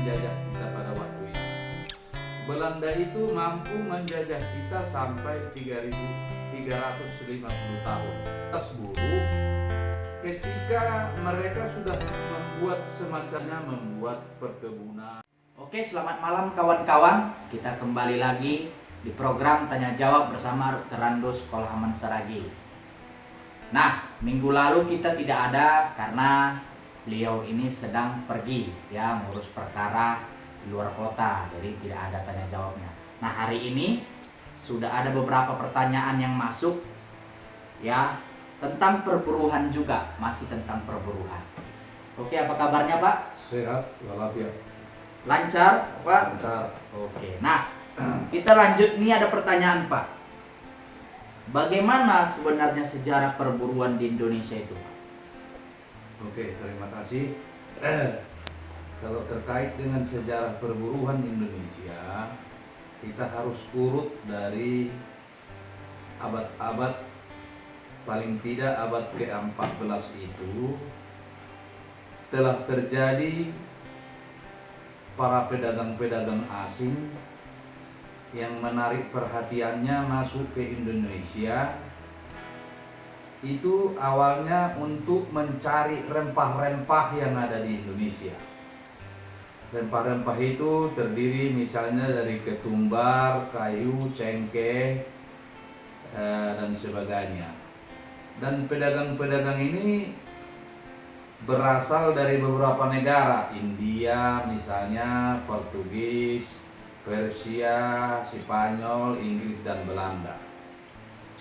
menjajah kita pada waktu itu. Belanda itu mampu menjajah kita sampai 3.350 tahun. Atas buruh ketika mereka sudah membuat perkebunan. Oke, selamat malam kawan-kawan. Kita kembali lagi di program Tanya Jawab bersama Terando Sekolah Aman Saragi. Nah, minggu lalu kita tidak ada karena beliau ini sedang pergi ya, ngurus perkara di luar kota, jadi tidak ada tanya jawabnya. Nah, hari ini sudah ada beberapa pertanyaan yang masuk ya, tentang perburuhan juga, masih tentang perburuhan. Oke, apa kabarnya Pak? Sehat walafiat. Lancar Pak? Lancar. Oke, nah kita lanjut, nih ada pertanyaan Pak. Bagaimana sebenarnya sejarah perburuan di Indonesia itu Pak? Oke, terima kasih. Kalau terkait dengan sejarah perburuhan Indonesia, kita harus urut dari abad-abad, paling tidak abad ke-14 itu telah terjadi para pedagang-pedagang asing yang menarik perhatiannya masuk ke Indonesia. Itu awalnya untuk mencari rempah-rempah yang ada di Indonesia. Rempah-rempah itu terdiri misalnya dari ketumbar, kayu, cengkeh, dan sebagainya. Dan pedagang-pedagang ini berasal dari beberapa negara, India misalnya, Portugis, Persia, Spanyol, Inggris, dan Belanda.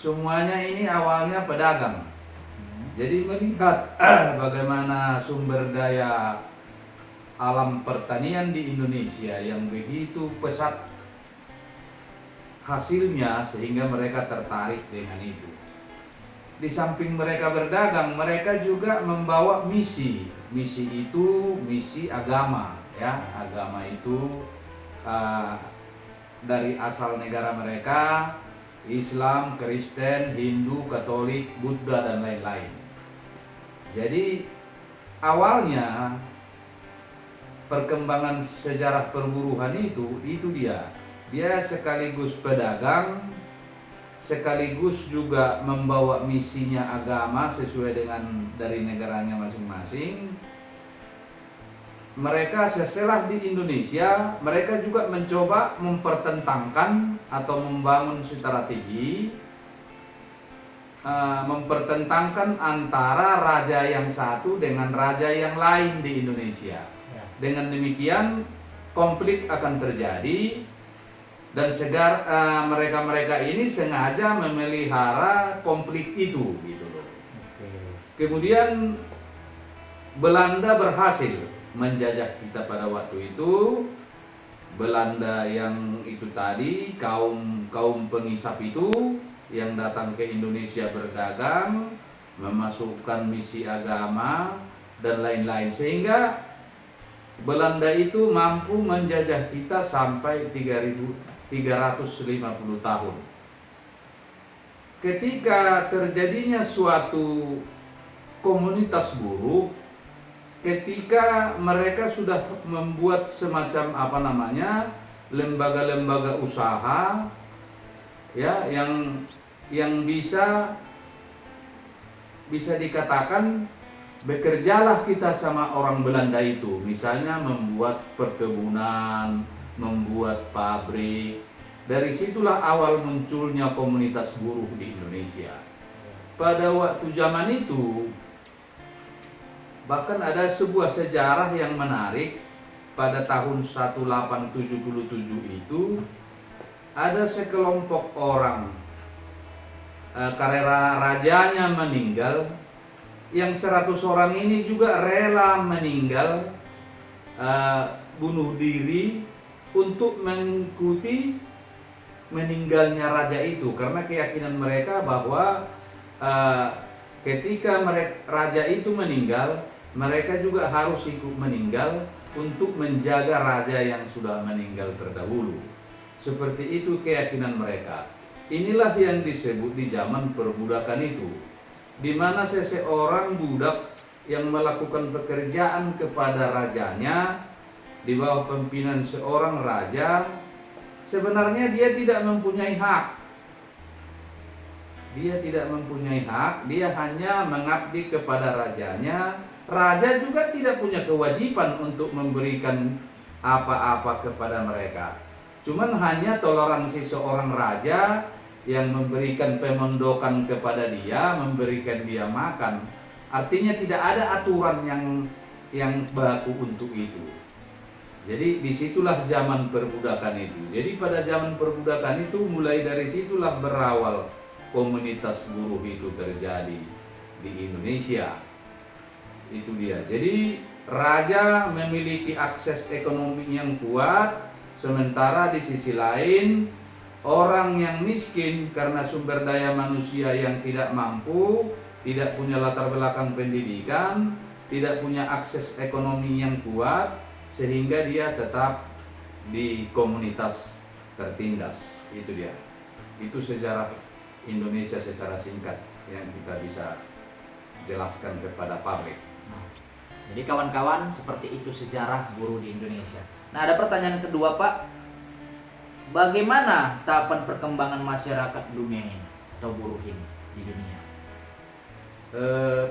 Semuanya ini awalnya pedagang. Jadi melihat bagaimana sumber daya alam pertanian di Indonesia yang begitu pesat hasilnya, sehingga mereka tertarik dengan itu. Di samping mereka berdagang, mereka juga membawa misi. Misi itu misi agama ya. Agama itu dari asal negara mereka, Islam, Kristen, Hindu, Katolik, Buddha, dan lain-lain. Jadi awalnya perkembangan sejarah perburuhan itu dia sekaligus pedagang, sekaligus juga membawa misinya agama sesuai dengan dari negaranya masing-masing. Mereka setelah di Indonesia, mereka juga mencoba mempertentangkan atau membangun strategi, mempertentangkan antara raja yang satu dengan raja yang lain di Indonesia. Dengan demikian konflik akan terjadi, dan mereka-mereka ini sengaja memelihara konflik itu gitu loh. Kemudian Belanda berhasil menjajah kita pada waktu itu. Belanda yang itu tadi, kaum pengisap itu yang datang ke Indonesia berdagang, memasukkan misi agama dan lain-lain, sehingga Belanda itu mampu menjajah kita sampai 3.350 tahun. Ketika terjadinya suatu komunitas buruh, ketika mereka sudah membuat semacam lembaga-lembaga usaha ya, yang bisa dikatakan bekerjalah kita sama orang Belanda itu, misalnya membuat perkebunan, membuat pabrik. Dari situlah awal munculnya komunitas buruh di Indonesia. Pada waktu zaman itu bahkan ada sebuah sejarah yang menarik. Pada tahun 1877 itu ada sekelompok orang, karena rajanya meninggal, yang 100 orang ini juga rela meninggal, bunuh diri untuk mengikuti meninggalnya raja itu, karena keyakinan mereka bahwa ketika raja itu meninggal, mereka juga harus ikut meninggal untuk menjaga raja yang sudah meninggal terdahulu. Seperti itu keyakinan mereka. Inilah yang disebut di zaman perbudakan itu, di mana seseorang budak yang melakukan pekerjaan kepada rajanya di bawah pimpinan seorang raja, sebenarnya dia tidak mempunyai hak. Dia tidak mempunyai hak, dia hanya mengabdi kepada rajanya. Raja juga tidak punya kewajiban untuk memberikan apa-apa kepada mereka. Cuman hanya toleransi seorang raja yang memberikan pemondokan kepada dia, memberikan dia makan. Artinya tidak ada aturan yang baku untuk itu. Jadi disitulah zaman perbudakan itu. Jadi pada zaman perbudakan itu mulai dari situlah berawal komunitas buruh itu terjadi di Indonesia. Itu dia. Jadi raja memiliki akses ekonomi yang kuat, sementara di sisi lain orang yang miskin karena sumber daya manusia yang tidak mampu, tidak punya latar belakang pendidikan, tidak punya akses ekonomi yang kuat, sehingga dia tetap di komunitas tertindas. Itu dia. Itu sejarah Indonesia secara singkat yang kita bisa jelaskan kepada publik. Jadi kawan-kawan, seperti itu sejarah buruh di Indonesia. Nah, ada pertanyaan kedua, Pak. Bagaimana tahapan perkembangan masyarakat dunia ini atau buruh ini di dunia?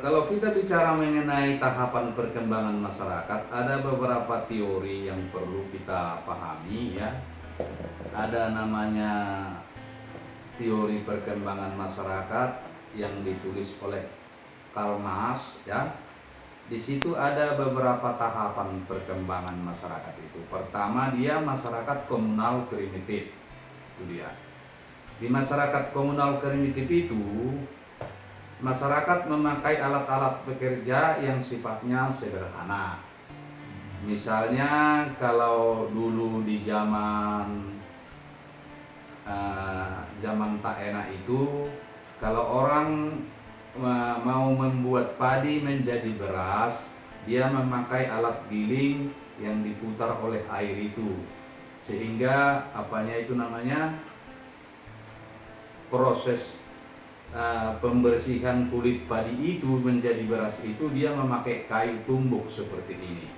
Kalau kita bicara mengenai tahapan perkembangan masyarakat, ada beberapa teori yang perlu kita pahami ya. Ada namanya teori perkembangan masyarakat yang ditulis oleh Karl Marx ya. Di situ ada beberapa tahapan perkembangan masyarakat itu. Pertama, dia masyarakat komunal primitif. Itu dia. Di masyarakat komunal primitif itu, masyarakat memakai alat-alat bekerja yang sifatnya sederhana. Misalnya kalau dulu di zaman tak enak itu, kalau orang mau membuat padi menjadi beras, dia memakai alat giling yang diputar oleh air itu, sehingga proses pembersihan kulit padi itu menjadi beras itu dia memakai kayu tumbuk seperti ini.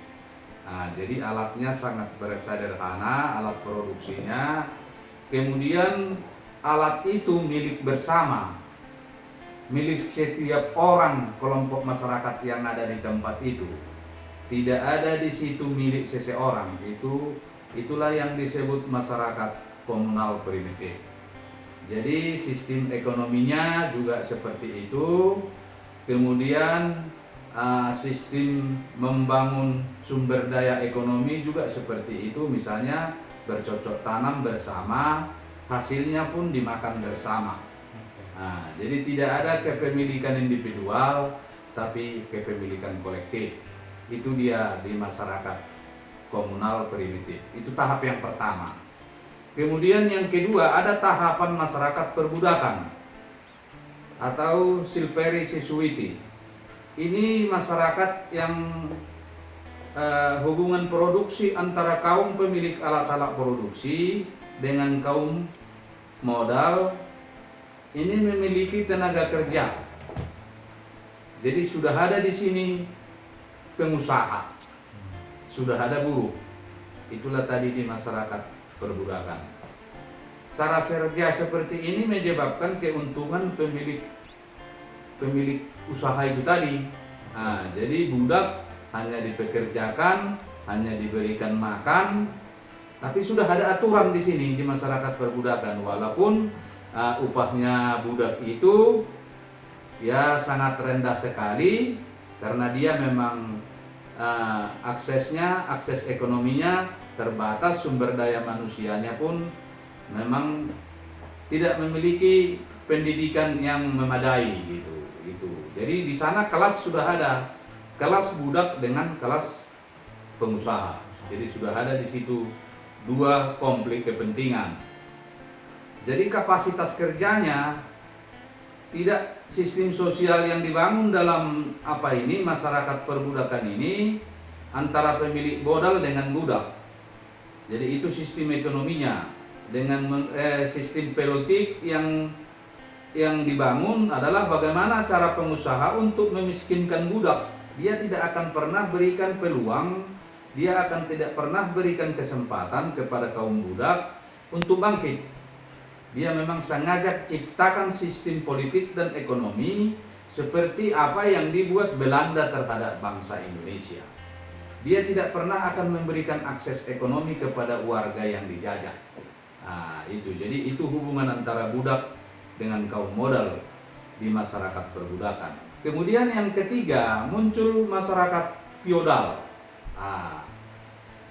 Nah, jadi alatnya sangat sederhana, alat produksinya. Kemudian alat itu milik bersama, milik setiap orang kelompok masyarakat yang ada di tempat itu. Tidak ada di situ milik seseorang. Itulah yang disebut masyarakat komunal primitif. Jadi sistem ekonominya juga seperti itu. Kemudian sistem membangun sumber daya ekonomi juga seperti itu. Misalnya bercocok tanam bersama, hasilnya pun dimakan bersama. Nah, jadi tidak ada kepemilikan individual, tapi kepemilikan kolektif. Itu dia di masyarakat komunal primitif. Itu tahap yang pertama. Kemudian yang kedua, ada tahapan masyarakat perbudakan atau silvery society. Ini masyarakat yang hubungan produksi antara kaum pemilik alat-alat produksi dengan kaum modal ini memiliki tenaga kerja. Jadi sudah ada di sini pengusaha, sudah ada buruh. Itulah tadi di masyarakat perbudakan. Cara kerja seperti ini menyebabkan keuntungan pemilik usaha itu tadi. Nah, jadi budak hanya dipekerjakan, hanya diberikan makan, tapi sudah ada aturan di sini di masyarakat perbudakan. Walaupun upahnya budak itu ya sangat rendah sekali, karena dia memang akses ekonominya terbatas, sumber daya manusianya pun memang tidak memiliki pendidikan yang memadai gitu. Jadi di sana kelas sudah ada, kelas budak dengan kelas pengusaha. Jadi sudah ada di situ dua konflik kepentingan. Jadi kapasitas kerjanya tidak sistem sosial yang dibangun dalam masyarakat perbudakan ini antara pemilik modal dengan budak. Jadi itu sistem ekonominya. Dengan sistem politik yang dibangun adalah bagaimana cara pengusaha untuk memiskinkan budak. Dia tidak akan pernah berikan peluang dia akan tidak pernah berikan kesempatan kepada kaum budak untuk bangkit. Dia memang sengaja ciptakan sistem politik dan ekonomi seperti apa yang dibuat Belanda terhadap bangsa Indonesia. Dia tidak pernah akan memberikan akses ekonomi kepada warga yang dijajah. Nah, itu. Jadi itu hubungan antara budak dengan kaum modal di masyarakat perbudakan. Kemudian yang ketiga, muncul masyarakat feodal. Nah,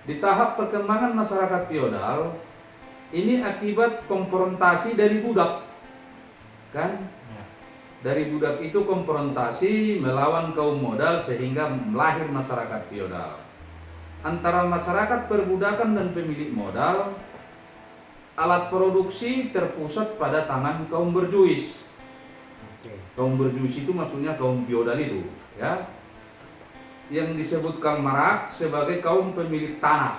di tahap perkembangan masyarakat feodal ini akibat konfrontasi dari budak, kan? Dari budak itu konfrontasi melawan kaum modal sehingga lahir masyarakat feodal. Antara masyarakat perbudakan dan pemilik modal, alat produksi terpusat pada tangan kaum berjuis. Kaum berjuis itu maksudnya kaum feodal itu, ya. Yang disebut Karl Marx sebagai kaum pemilik tanah.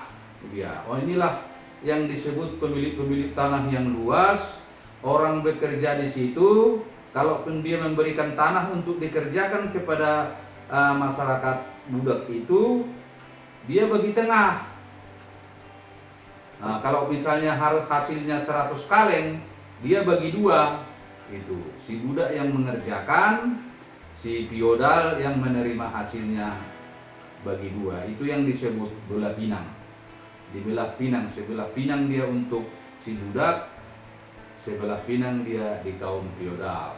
Dia, inilah yang disebut pemilik-pemilik tanah yang luas. Orang bekerja di situ, kalaupun dia memberikan tanah untuk dikerjakan kepada masyarakat budak itu, dia bagi tengah. Nah, kalau misalnya hasilnya 100 kaleng, dia bagi 2. Itu si budak yang mengerjakan, si feodal yang menerima hasilnya bagi 2. Itu yang disebut belah pinang. Dibelah pinang, sebelah pinang dia untuk si budak, sebelah pinang dia di kaum feodal.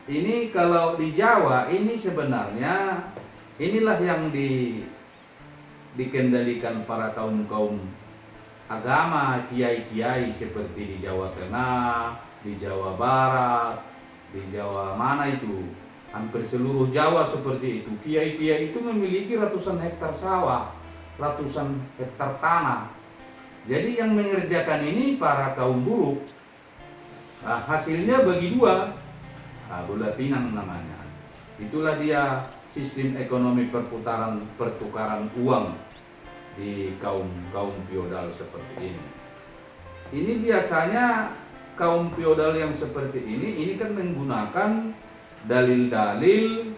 Ini kalau di Jawa ini sebenarnya inilah yang dikendalikan para kaum agama, kiai-kiai seperti di Jawa Tengah, di Jawa Barat, di Jawa mana itu, hampir seluruh Jawa seperti itu. Kiai-kiai itu memiliki ratusan hektar sawah, ratusan hektar tanah. Jadi yang mengerjakan ini para kaum buruh. Nah, hasilnya bagi 2. Nah, belah pinang namanya. Itulah dia sistem ekonomi pertukaran uang di kaum feodal seperti ini. Ini biasanya kaum feodal yang seperti ini kan menggunakan dalil-dalil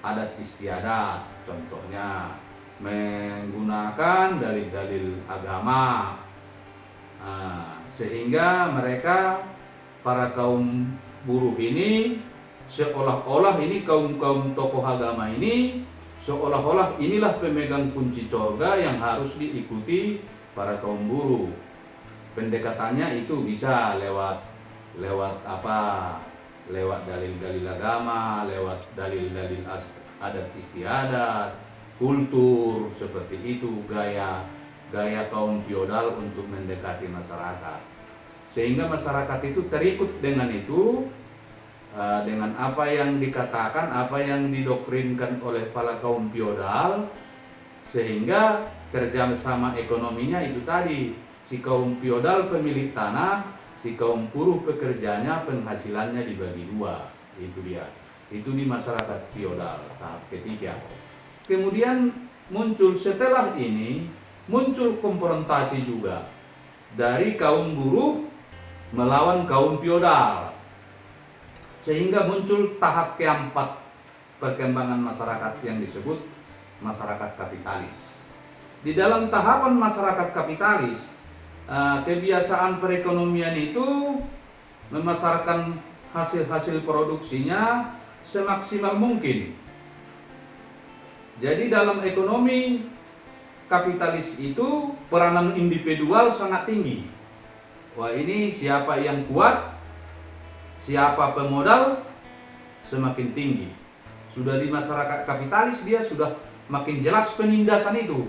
adat istiadat, contohnya menggunakan dalil-dalil agama. Nah, sehingga mereka para kaum buruh ini seolah-olah ini kaum tokoh agama ini seolah-olah inilah pemegang kunci surga yang harus diikuti para kaum buruh. Pendekatannya itu bisa lewat apa? Lewat dalil-dalil agama, lewat dalil-dalil adat istiadat, kultur, seperti itu gaya kaum feodal untuk mendekati masyarakat. Sehingga masyarakat itu terikut dengan itu, dengan apa yang dikatakan, apa yang didoktrinkan oleh para kaum feodal, sehingga kerjasama ekonominya itu tadi, si kaum feodal pemilik tanah, si kaum buruh pekerjanya penghasilannya dibagi 2. Itu dia. Itu di masyarakat feodal tahap ketiga. Kemudian muncul setelah ini muncul konfrontasi juga dari kaum buruh melawan kaum feodal. Sehingga muncul tahap keempat perkembangan masyarakat yang disebut masyarakat kapitalis. Di dalam tahapan masyarakat kapitalis, kebiasaan perekonomian itu memasarkan hasil-hasil produksinya semaksimal mungkin. Jadi dalam ekonomi kapitalis itu peranan individual sangat tinggi. Wah, ini siapa yang kuat, siapa pemodal semakin tinggi. Sudah di masyarakat kapitalis dia sudah makin jelas penindasan itu.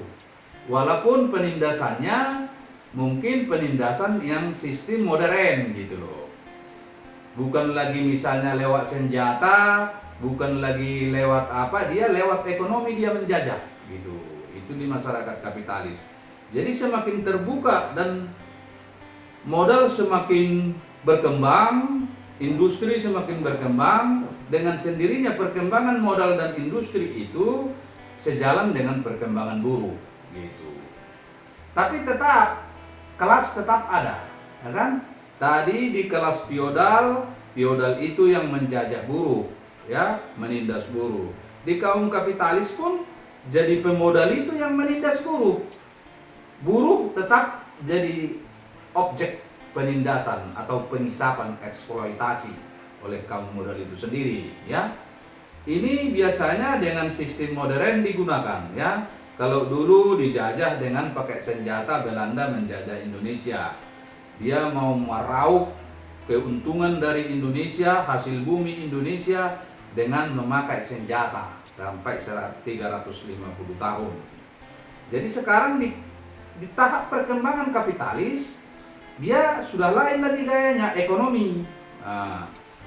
Walaupun penindasannya mungkin penindasan yang sistem modern gitu loh. Bukan lagi misalnya lewat senjata, bukan lagi lewat apa, dia lewat ekonomi dia menjajah gitu. Itu di masyarakat kapitalis. Jadi semakin terbuka dan modal semakin berkembang, industri semakin berkembang, dengan sendirinya perkembangan modal dan industri itu sejalan dengan perkembangan buruh gitu. Tapi tetap kelas tetap ada, ya kan? Tadi di kelas feodal itu yang menjajah buruh, ya, menindas buruh. Di kaum kapitalis pun jadi pemodal itu yang menindas buruh. Buruh tetap jadi objek penindasan atau pengisapan eksploitasi oleh kaum modal itu sendiri, ya. Ini biasanya dengan sistem modern digunakan, ya. Kalau dulu dijajah dengan pakai senjata, Belanda menjajah Indonesia. Dia mau meraup keuntungan dari Indonesia, hasil bumi Indonesia dengan memakai senjata sampai 350 tahun. Jadi sekarang di tahap perkembangan kapitalis, dia sudah lain lagi gayanya, ekonomi.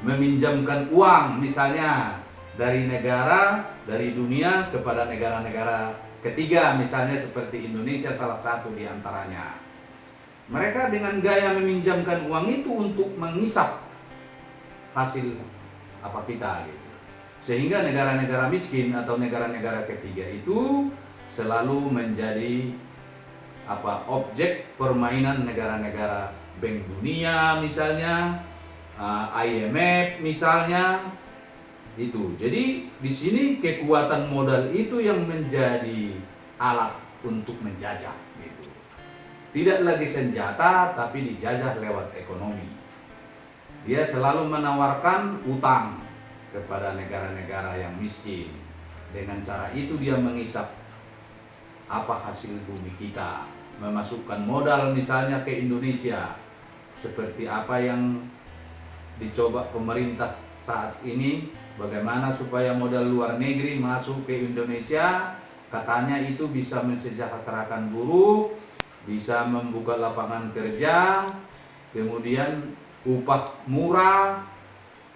Meminjamkan uang misalnya dari negara, dari dunia kepada negara-negara ketiga, misalnya seperti Indonesia salah satu di antaranya. Mereka dengan gaya meminjamkan uang itu untuk mengisap hasil apa kita gitu. Sehingga negara-negara miskin atau negara-negara ketiga itu selalu menjadi objek permainan negara-negara Bank Dunia misalnya, IMF misalnya. Itu. Jadi di sini kekuatan modal itu yang menjadi alat untuk menjajah gitu. Tidak lagi senjata tapi dijajah lewat ekonomi. Dia selalu menawarkan utang kepada negara-negara yang miskin. Dengan cara itu dia mengisap apa hasil bumi kita, memasukkan modal misalnya ke Indonesia. Seperti apa yang dicoba pemerintah saat ini, bagaimana supaya modal luar negeri masuk ke Indonesia. Katanya itu bisa mensejahterakan buruh, bisa membuka lapangan kerja, kemudian upah murah.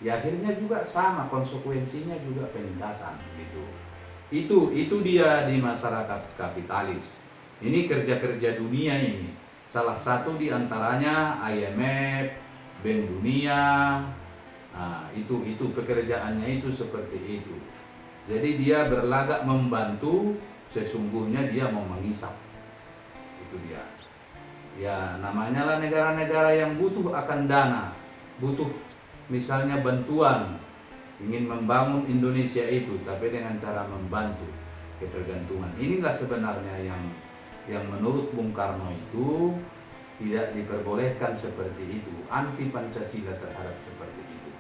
Ya akhirnya juga sama, konsekuensinya juga penindasan gitu. Itu dia di masyarakat kapitalis. Ini kerja-kerja dunia ini. Salah satu di antaranya IMF, Bank Dunia. Nah, itu pekerjaannya itu seperti itu. Jadi dia berlagak membantu, sesungguhnya dia mau mengisap. Itu dia. Ya, namanya lah negara-negara yang butuh akan dana, butuh misalnya bantuan, ingin membangun Indonesia itu, tapi dengan cara membantu ketergantungan. Inilah sebenarnya yang menurut Bung Karno itu tidak diperbolehkan seperti itu, anti Pancasila terhadap seperti itu.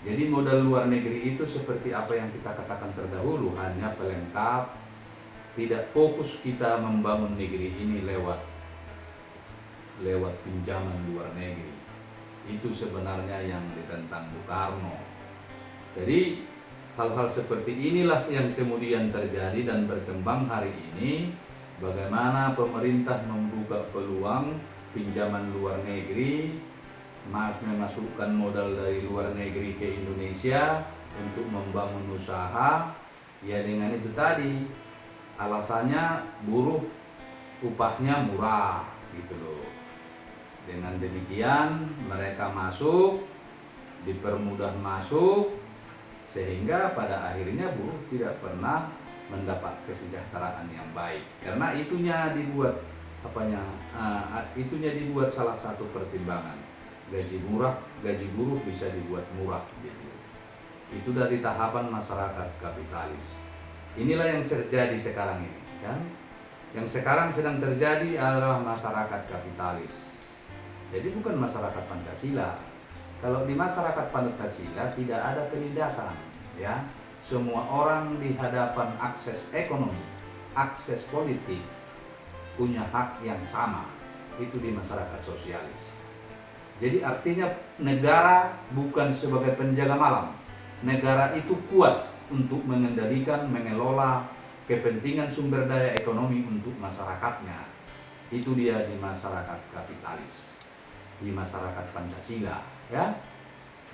Jadi modal luar negeri itu seperti apa yang kita katakan terdahulu, hanya pelengkap, tidak fokus kita membangun negeri ini lewat pinjaman luar negeri. Itu sebenarnya yang ditentang Bung Karno. Jadi hal-hal seperti inilah yang kemudian terjadi dan berkembang hari ini. Bagaimana pemerintah membuka peluang pinjaman luar negeri, memasukkan modal dari luar negeri ke Indonesia untuk membangun usaha. Ya dengan itu tadi, alasannya buruh upahnya murah gitu loh. Dengan demikian mereka masuk, dipermudah masuk, sehingga pada akhirnya buruh tidak pernah mendapat kesejahteraan yang baik. Karena itunya dibuat dibuat salah satu pertimbangan. Gaji buruh bisa dibuat murah gitu. Itu dari tahapan masyarakat kapitalis. Inilah yang terjadi sekarang ini, kan? Yang sekarang sedang terjadi adalah masyarakat kapitalis. Jadi bukan masyarakat Pancasila. Kalau di masyarakat Pancasila tidak ada penindasan, ya. Semua orang di hadapan akses ekonomi, akses politik punya hak yang sama. Itu di masyarakat sosialis. Jadi artinya negara bukan sebagai penjaga malam. Negara itu kuat untuk mengendalikan, mengelola kepentingan sumber daya ekonomi untuk masyarakatnya. Itu dia di masyarakat kapitalis, di masyarakat Pancasila, ya.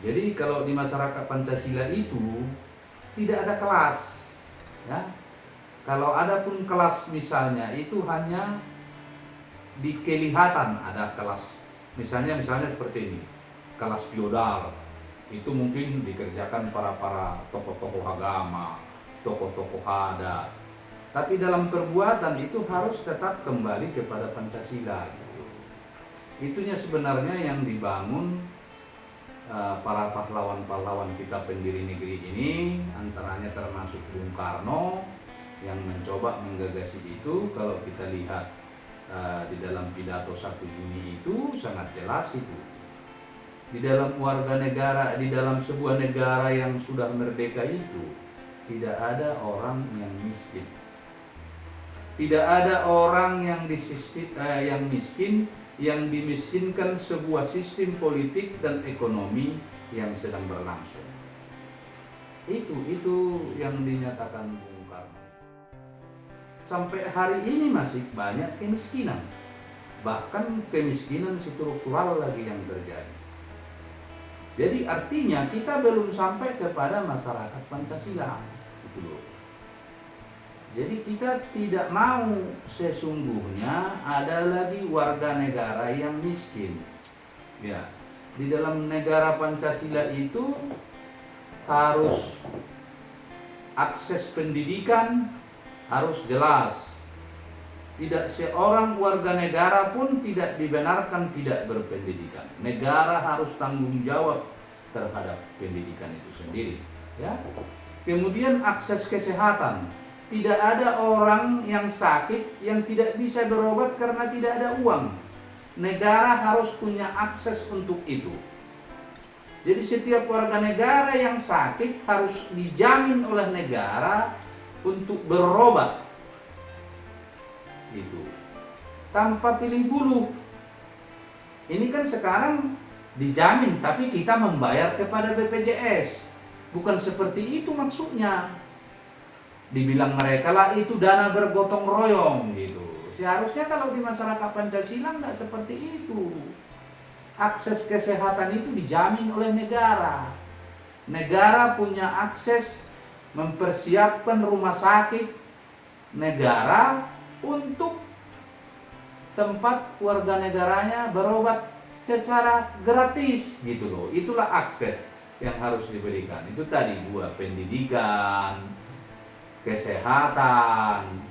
Jadi kalau di masyarakat Pancasila itu tidak ada kelas, ya. Kalau ada pun kelas misalnya itu hanya di kelihatan ada kelas. Misalnya seperti ini, kelas feodal itu mungkin dikerjakan para tokoh-tokoh agama, tokoh-tokoh adat. Tapi dalam perbuatan itu harus tetap kembali kepada Pancasila. Gitu. Itunya sebenarnya yang dibangun para pahlawan-pahlawan kita pendiri negeri ini, antaranya termasuk Bung Karno. yang mencoba menggagasi itu. Kalau kita lihat di dalam pidato 1 Juni itu sangat jelas itu. Di dalam warga negara, di dalam sebuah negara yang sudah merdeka itu tidak ada orang yang miskin. Tidak ada orang yang miskin, yang dimiskinkan sebuah sistem politik dan ekonomi yang sedang berlangsung. Itu yang dinyatakan Bung Karno. Sampai hari ini masih banyak kemiskinan, bahkan kemiskinan struktural lagi yang terjadi. Jadi artinya kita belum sampai kepada masyarakat Pancasila, gitu loh. Jadi kita tidak mau sesungguhnya ada lagi warga negara yang miskin. Ya, di dalam negara Pancasila itu harus akses pendidikan harus jelas. Tidak seorang warga negara pun tidak dibenarkan tidak berpendidikan. Negara harus tanggung jawab terhadap pendidikan itu sendiri. Ya. Kemudian akses kesehatan. Tidak ada orang yang sakit yang tidak bisa berobat karena tidak ada uang. Negara harus punya akses untuk itu. Jadi setiap warga negara yang sakit harus dijamin oleh negara untuk berobat. Itu tanpa pilih bulu. Ini kan sekarang dijamin, tapi kita membayar kepada BPJS. Bukan seperti itu maksudnya. Dibilang mereka lah itu dana bergotong royong gitu. Seharusnya kalau di masyarakat Pancasila nggak seperti itu. Akses kesehatan itu dijamin oleh negara. Negara punya akses mempersiapkan rumah sakit negara untuk tempat warga negaranya berobat secara gratis gitu loh. Itulah akses yang harus diberikan. Itu tadi pendidikan, kesehatan.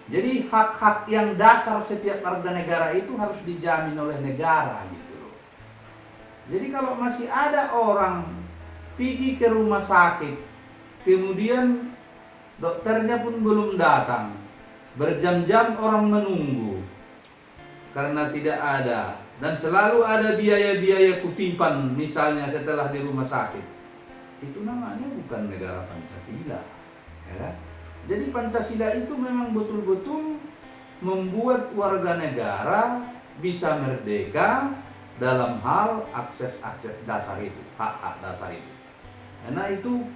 Jadi hak-hak yang dasar setiap warga negara itu harus dijamin oleh negara gitu loh. Jadi kalau masih ada orang pergi ke rumah sakit, kemudian dokternya pun belum datang, berjam-jam orang menunggu karena tidak ada, dan selalu ada biaya-biaya kutipan misalnya setelah di rumah sakit. Itu namanya bukan negara Pancasila, ya. Jadi Pancasila itu memang betul-betul membuat warga negara bisa merdeka dalam hal akses-akses dasar itu, hak-hak dasar itu. Karena itu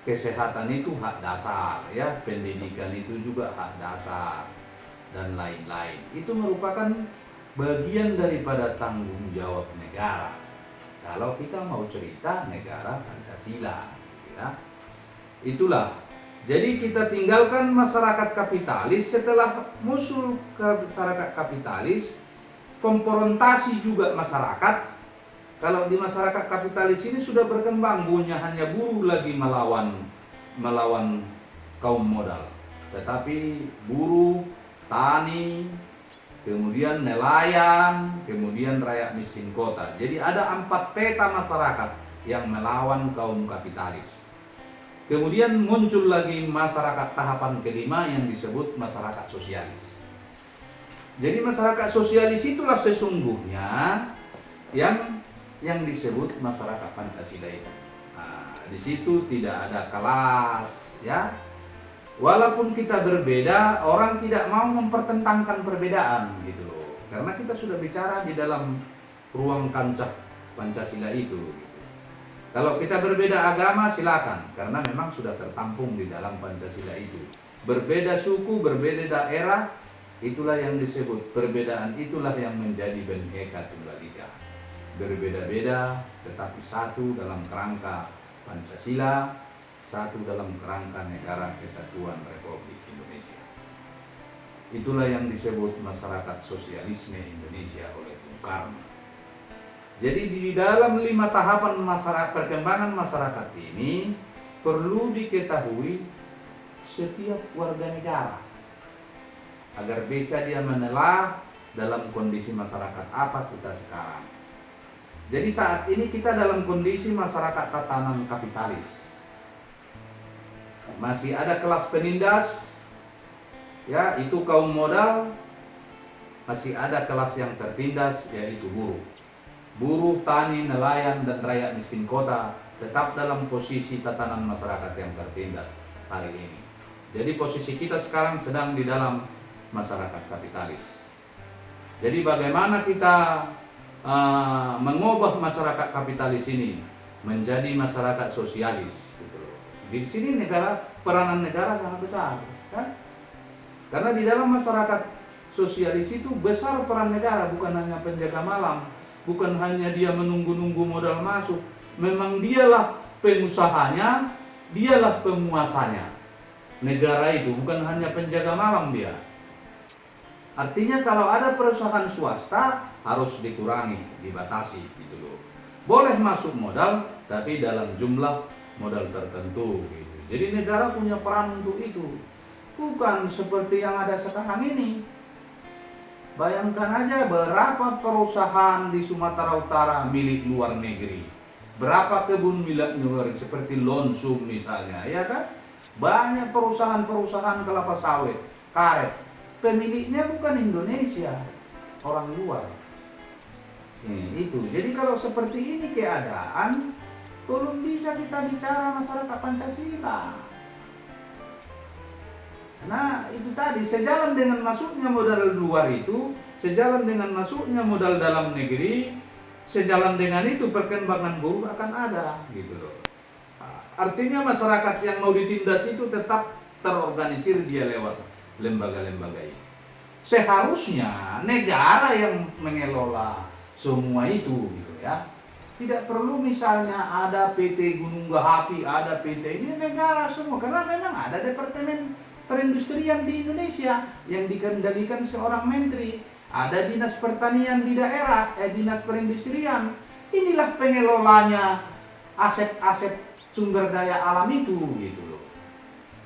kesehatan itu hak dasar, ya, pendidikan itu juga hak dasar, dan lain-lain. Itu merupakan bagian daripada tanggung jawab negara. Kalau kita mau cerita negara Pancasila, ya. Itulah. Jadi kita tinggalkan masyarakat kapitalis. Setelah musuh masyarakat kapitalis, konfrontasi juga masyarakat. Kalau di masyarakat kapitalis ini sudah berkembang, hanya buruh lagi melawan kaum modal. Tetapi buruh, tani, kemudian nelayan, kemudian rakyat miskin kota. Jadi ada 4 peta masyarakat yang melawan kaum kapitalis. Kemudian muncul lagi masyarakat tahapan kelima yang disebut masyarakat sosialis. Jadi masyarakat sosialis itulah sesungguhnya yang disebut masyarakat Pancasila itu. Nah, di situ tidak ada kelas, ya. Walaupun kita berbeda, orang tidak mau mempertentangkan perbedaan gitu loh. Karena kita sudah bicara di dalam ruang kancah Pancasila itu. Gitu. Kalau kita berbeda agama silakan, karena memang sudah tertampung di dalam Pancasila itu. Berbeda suku, berbeda daerah, itulah yang disebut perbedaan, itulah yang menjadi Bhinneka Tunggal Ika. Berbeda-beda tetapi satu dalam kerangka Pancasila, satu dalam kerangka Negara Kesatuan Republik Indonesia. Itulah yang disebut masyarakat sosialisme Indonesia oleh Bung Karno. Jadi di dalam 5 tahapan perkembangan masyarakat ini perlu diketahui setiap warga negara agar bisa dia menelah dalam kondisi masyarakat apa kita sekarang. Jadi saat ini kita dalam kondisi masyarakat tatanan kapitalis. masih ada kelas penindas, ya itu kaum modal, masih ada kelas yang tertindas yaitu buruh. Buruh, tani, nelayan, dan rakyat miskin kota tetap dalam posisi tatanan masyarakat yang tertindas hari ini. Jadi posisi kita sekarang sedang di dalam masyarakat kapitalis. Jadi bagaimana kita mengubah masyarakat kapitalis ini menjadi masyarakat sosialis gitu loh. Di sini peranan negara sangat besar, kan? Karena di dalam masyarakat sosialis itu besar peran negara, bukan hanya penjaga malam, bukan hanya dia menunggu-nunggu modal masuk, memang dialah pengusahanya, dialah penguasanya. Negara itu bukan hanya penjaga malam dia. Artinya kalau ada perusahaan swasta harus dikurangi, dibatasi gitu loh. Boleh masuk modal tapi dalam jumlah modal tertentu gitu. Jadi negara punya peran untuk itu. Bukan seperti yang ada sekarang ini. Bayangkan aja berapa perusahaan di Sumatera Utara milik luar negeri. Berapa kebun milik luar negeri seperti Lonsum misalnya, ya kan? Banyak perusahaan-perusahaan kelapa sawit, karet. Pemiliknya bukan Indonesia, orang luar. Itu. Jadi kalau seperti ini keadaan, belum bisa kita bicara masyarakat Pancasila. Nah itu tadi, sejalan dengan masuknya modal luar itu, sejalan dengan masuknya modal dalam negeri, sejalan dengan itu perkembangan buruh akan ada gitu loh. Artinya masyarakat yang mau ditindas itu tetap terorganisir dia lewat lembaga-lembaga ini. Seharusnya negara yang mengelola semua itu gitu ya. Tidak perlu misalnya ada PT Gunung Gahapi, ada PT ini negara semua, karena memang ada departemen perindustrian di Indonesia yang dikendalikan seorang menteri, ada dinas pertanian di daerah, dinas perindustrian. Inilah pengelolanya aset-aset sumber daya alam itu gitu loh.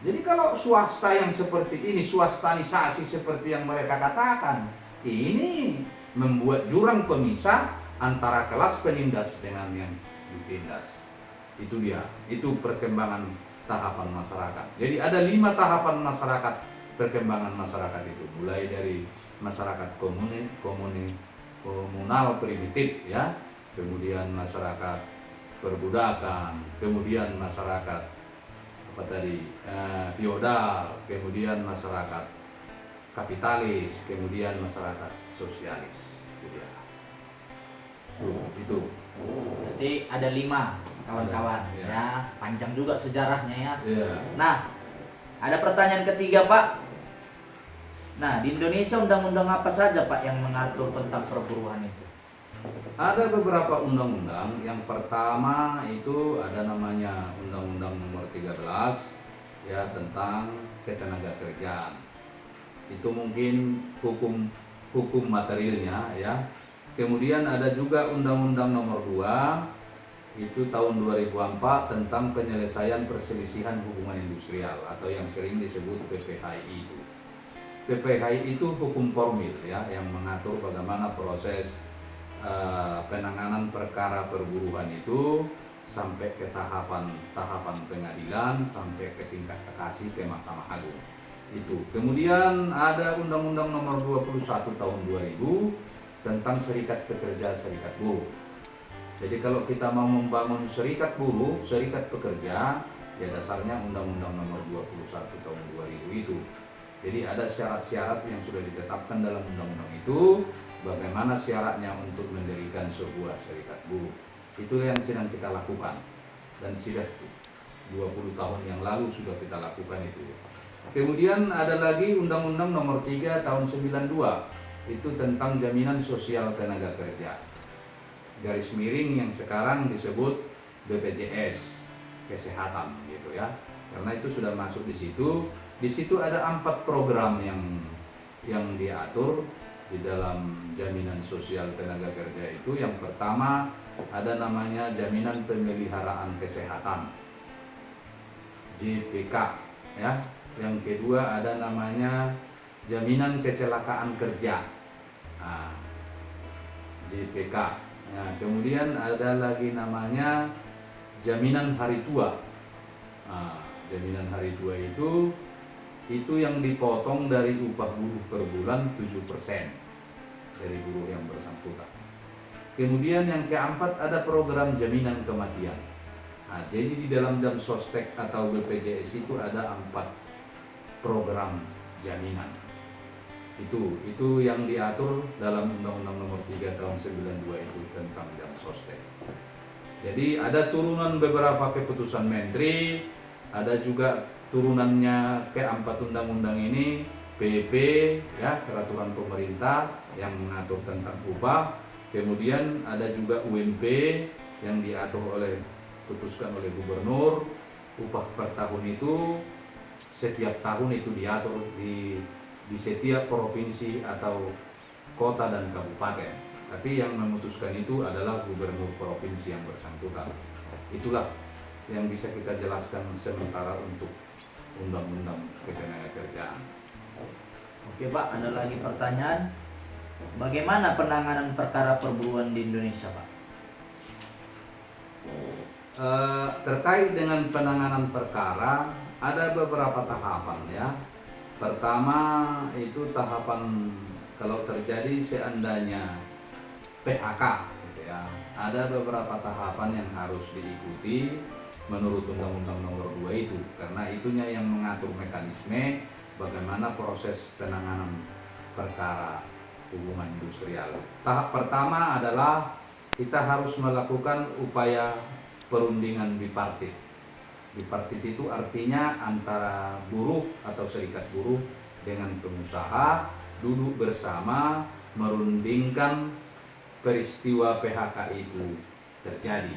Jadi kalau swasta yang seperti ini, swastanisasi seperti yang mereka katakan, ini membuat jurang pemisah antara kelas penindas dengan yang ditindas. Itu dia, itu perkembangan tahapan masyarakat. Jadi ada 5 tahapan masyarakat, perkembangan masyarakat itu, mulai dari masyarakat komunal primitif ya, kemudian masyarakat perbudakan, kemudian masyarakat feodal, kemudian masyarakat kapitalis, kemudian masyarakat sosialis. Itu. Jadi ada 5 kawan-kawan ya, panjang juga sejarahnya ya. Nah, ada pertanyaan ketiga Pak. Nah, di Indonesia undang-undang apa saja Pak yang mengatur tentang perburuan itu? Ada beberapa undang-undang. Yang pertama itu ada namanya Undang-Undang Nomor 13 ya, tentang ketenagakerjaan. Itu mungkin hukum materialnya ya. Kemudian ada juga Undang-Undang Nomor 2 itu tahun 2004 tentang penyelesaian perselisihan hubungan industrial atau yang sering disebut PPHI itu. PPHI itu hukum formil ya, yang mengatur bagaimana proses penanganan perkara perburuhan itu sampai ke tahapan pengadilan, sampai ke tingkat kasasi ke Mahkamah Agung. Itu. Kemudian ada Undang-Undang Nomor 21 tahun 2000 tentang serikat pekerja, serikat buruh. Jadi kalau kita mau membangun serikat buruh, serikat pekerja, ya dasarnya Undang-Undang Nomor 21 tahun 2000 itu. Jadi ada syarat-syarat yang sudah ditetapkan dalam undang-undang itu, bagaimana syaratnya untuk mendirikan sebuah serikat buruh. Itu yang sedang kita lakukan, dan sudah 20 tahun yang lalu sudah kita lakukan itu. Kemudian ada lagi Undang-Undang Nomor 3 tahun 92, itu tentang jaminan sosial tenaga kerja, garis miring yang sekarang disebut BPJS Kesehatan gitu ya. Karena itu sudah masuk di situ. Di situ ada 4 program yang diatur di dalam jaminan sosial tenaga kerja itu. Yang pertama ada namanya jaminan pemeliharaan kesehatan, JPK ya. Yang kedua ada namanya jaminan kecelakaan kerja, JPK. Nah, kemudian ada lagi namanya jaminan hari tua, Jaminan hari tua itu yang dipotong dari upah buruh per bulan 7% dari buruh yang bersangkutan. Kemudian yang keempat ada program jaminan kematian. Nah, jadi di dalam jam sostek atau BPJS itu ada 4 program jaminan. Itu yang diatur dalam Undang-Undang Nomor 3 Tahun 92 itu tentang jam sostek. Jadi ada turunan beberapa keputusan menteri, ada juga turunannya keempat undang-undang ini, PP ya, peraturan pemerintah yang mengatur tentang upah. Kemudian ada juga UMP yang putuskan oleh gubernur. Upah per tahun itu setiap tahun itu diatur di setiap provinsi atau kota dan kabupaten. Tapi yang memutuskan itu adalah gubernur provinsi yang bersangkutan. Itulah yang bisa kita jelaskan sementara untuk undang-undang ketenagakerjaan. Oke Pak, ada lagi pertanyaan. Bagaimana penanganan perkara perburuan di Indonesia Pak? Terkait dengan penanganan perkara ada beberapa tahapan ya. Pertama itu tahapan kalau terjadi seandainya PHK gitu ya. Ada beberapa tahapan yang harus diikuti menurut Undang-Undang Nomor 2 itu, karena itunya yang mengatur mekanisme bagaimana proses penanganan perkara hubungan industrial. Tahap pertama adalah kita harus melakukan upaya perundingan bipartit. Bipartit itu artinya antara buruh atau serikat buruh dengan pengusaha duduk bersama merundingkan peristiwa PHK itu terjadi.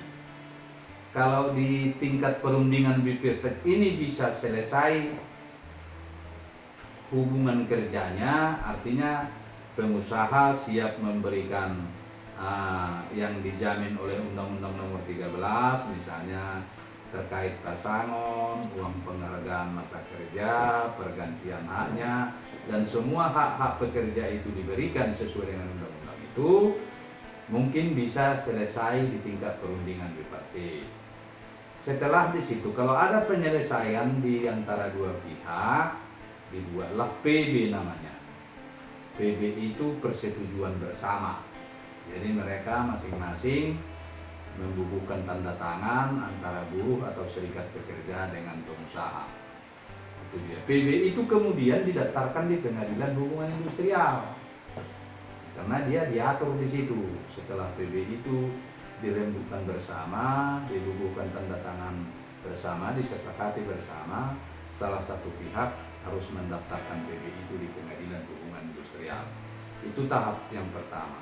Kalau di tingkat perundingan bipartit ini bisa selesai hubungan kerjanya, artinya pengusaha siap memberikan yang dijamin oleh Undang-Undang Nomor 13, misalnya terkait pesangon, uang penghargaan masa kerja, pergantian haknya, dan semua hak-hak pekerja itu diberikan sesuai dengan undang-undang itu, mungkin bisa selesai di tingkat perundingan bipartit. Setelah di situ, kalau ada penyelesaian di antara dua pihak, dibuatlah PB namanya. PB itu persetujuan bersama. Jadi mereka masing-masing membubuhkan tanda tangan antara buruh atau serikat pekerja dengan pengusaha. Itu dia. PB itu kemudian didaftarkan di Pengadilan Hubungan Industrial. Karena dia diatur di situ. Setelah PB itu dirembukkan bersama, dibubuhkan tanda tangan bersama, disepakati bersama, salah satu pihak harus mendaftarkan PB itu di Pengadilan Hubungan Industrial. Itu tahap yang pertama.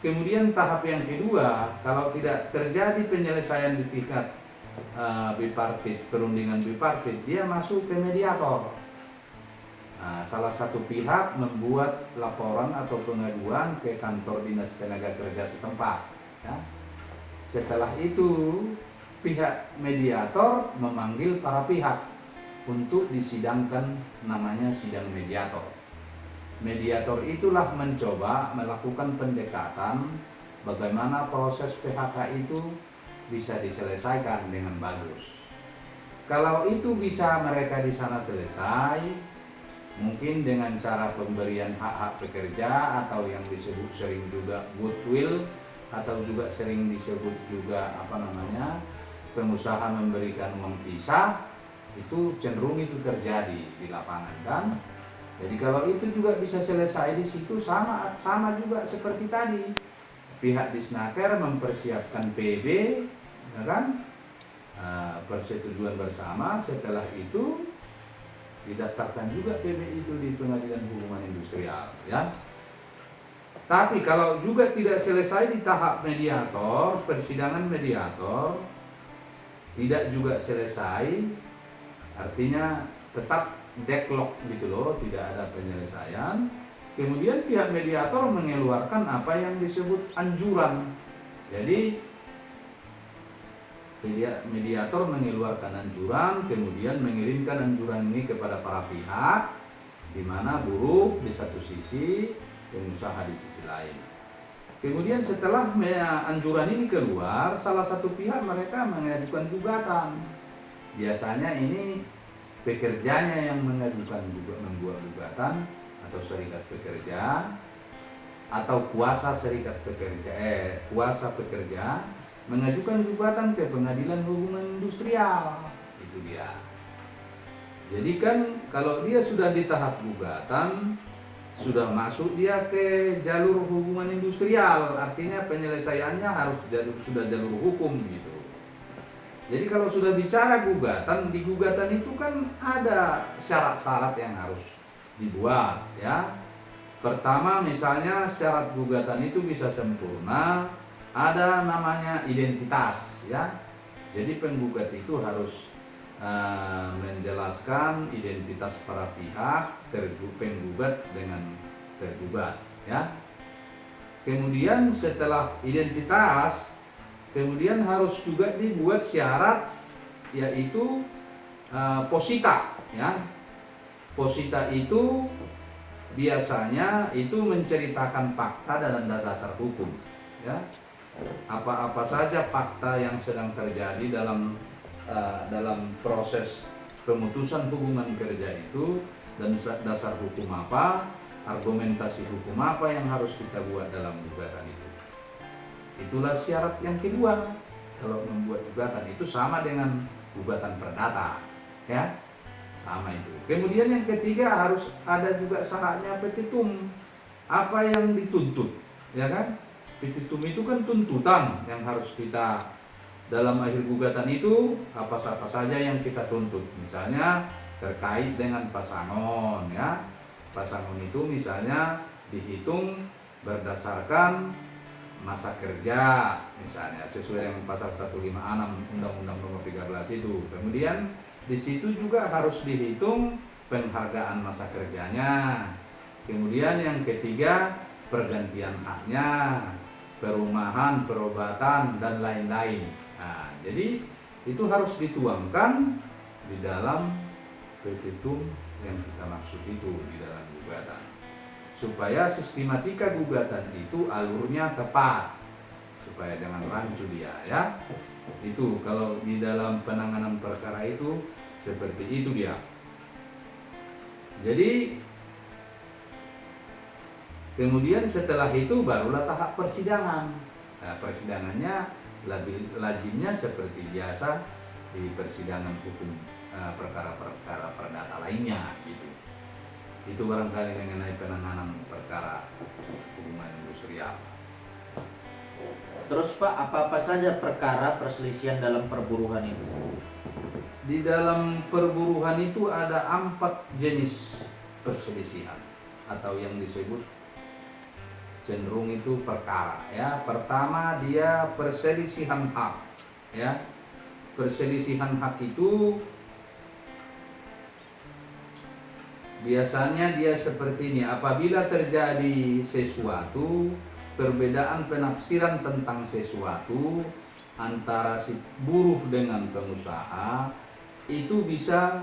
Kemudian tahap yang kedua, kalau tidak terjadi penyelesaian di tingkat bipartit, perundingan bipartit, dia masuk ke mediator. Nah, salah satu pihak membuat laporan atau pengaduan ke kantor dinas tenaga kerja setempat. Ya. Setelah itu, pihak mediator memanggil para pihak untuk disidangkan, namanya sidang mediator. Mediator itulah mencoba melakukan pendekatan bagaimana proses PHK itu bisa diselesaikan dengan bagus. Kalau itu bisa mereka di sana selesai, mungkin dengan cara pemberian hak-hak pekerja atau yang disebut sering juga goodwill, atau juga sering disebut juga pengusaha memberikan uang pisah, itu cenderung itu terjadi di lapangan kan. Jadi kalau itu juga bisa selesai di situ, sama juga seperti tadi. Pihak Disnaker mempersiapkan PB, ya kan? Persetujuan bersama. Setelah itu didaftarkan juga PB itu di Pengadilan Hubungan Industrial, ya. Tapi kalau juga tidak selesai di tahap mediator, persidangan mediator tidak juga selesai, artinya tetap deadlock gitu loh, tidak ada penyelesaian. Kemudian pihak mediator mengeluarkan apa yang disebut anjuran. Jadi mediator mengeluarkan anjuran, kemudian mengirimkan anjuran ini kepada para pihak, di mana buruh di satu sisi, pengusaha di sisi lain. Kemudian setelah anjuran ini keluar, salah satu pihak mereka mengajukan gugatan. Biasanya ini pekerjanya yang mengajukan juga membuat gugatan atau serikat pekerja atau kuasa pekerja mengajukan gugatan ke pengadilan hubungan industrial. Itu dia. Jadi kan kalau dia sudah di tahap gugatan, sudah masuk dia ke jalur hubungan industrial, artinya penyelesaiannya harus sudah jalur hukum gitu. Jadi kalau sudah bicara gugatan, di gugatan itu kan ada syarat-syarat yang harus dibuat ya. Pertama misalnya syarat gugatan itu bisa sempurna, ada namanya identitas ya. Jadi penggugat itu harus menjelaskan identitas para pihak penggugat dengan tergugat ya. Kemudian setelah identitas, kemudian harus juga dibuat syarat yaitu posita ya. Posita itu biasanya itu menceritakan fakta dan dasar hukum ya. Apa-apa saja fakta yang sedang terjadi dalam proses pemutusan hubungan kerja itu, dan dasar hukum apa, argumentasi hukum apa yang harus kita buat dalam gugatan itu. Itulah syarat yang kedua. Kalau membuat gugatan itu sama dengan gugatan perdata ya, sama itu. Kemudian yang ketiga harus ada juga syaratnya petitum, apa yang dituntut ya kan. Petitum itu kan tuntutan yang harus kita dalam akhir gugatan itu, apa saja yang kita tuntut. Misalnya terkait dengan pasangon ya. Pasangon itu misalnya dihitung berdasarkan masa kerja misalnya sesuai dengan pasal 156 Undang-Undang Nomor 13 itu. Kemudian di situ juga harus dihitung penghargaan masa kerjanya. Kemudian yang ketiga pergantian haknya, perumahan, perobatan dan lain-lain. Nah, jadi itu harus dituangkan di dalam petitum yang kita maksud itu di dalam gugatan, supaya sistematika gugatan itu alurnya tepat, supaya jangan rancu dia ya. Itu kalau di dalam penanganan perkara itu seperti itu dia. Jadi kemudian setelah itu barulah tahap persidangan. Nah, persidangannya lazimnya seperti biasa di persidangan hukum perkara-perkara perdata lainnya gitu. Itu barangkali mengenai penanganan perkara hubungan industrial. Terus Pak, apa-apa saja perkara perselisihan dalam perburuhan itu? Di dalam perburuhan itu ada 4 jenis perselisihan atau yang disebut cenderung itu perkara ya. Pertama dia perselisihan hak ya. Perselisihan hak itu biasanya dia seperti ini. Apabila terjadi sesuatu, perbedaan penafsiran tentang sesuatu antara si buruh dengan pengusaha, itu bisa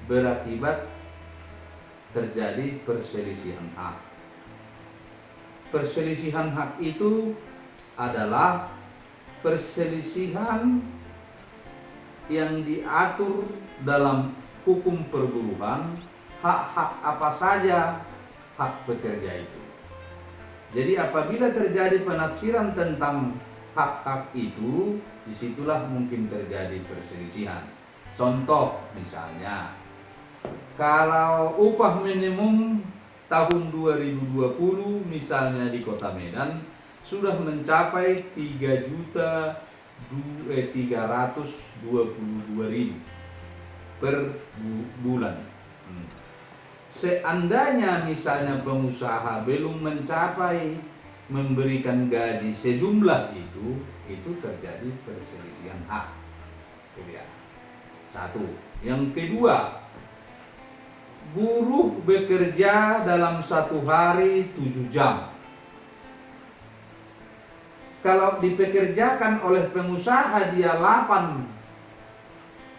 berakibat terjadi perselisihan hak. Perselisihan hak itu adalah perselisihan yang diatur dalam hukum perburuhan, hak-hak apa saja hak pekerja itu. Jadi apabila terjadi penafsiran tentang hak-hak itu, disitulah mungkin terjadi perselisihan. Contoh misalnya, kalau upah minimum tahun 2020 misalnya di Kota Medan sudah mencapai 3.322.000 per bulan. Seandainya misalnya pengusaha belum mencapai memberikan gaji sejumlah itu terjadi perselisihan hak. Itu dia. Satu. Yang kedua, buruh bekerja dalam satu hari 7 jam. Kalau dipekerjakan oleh pengusaha dia 8,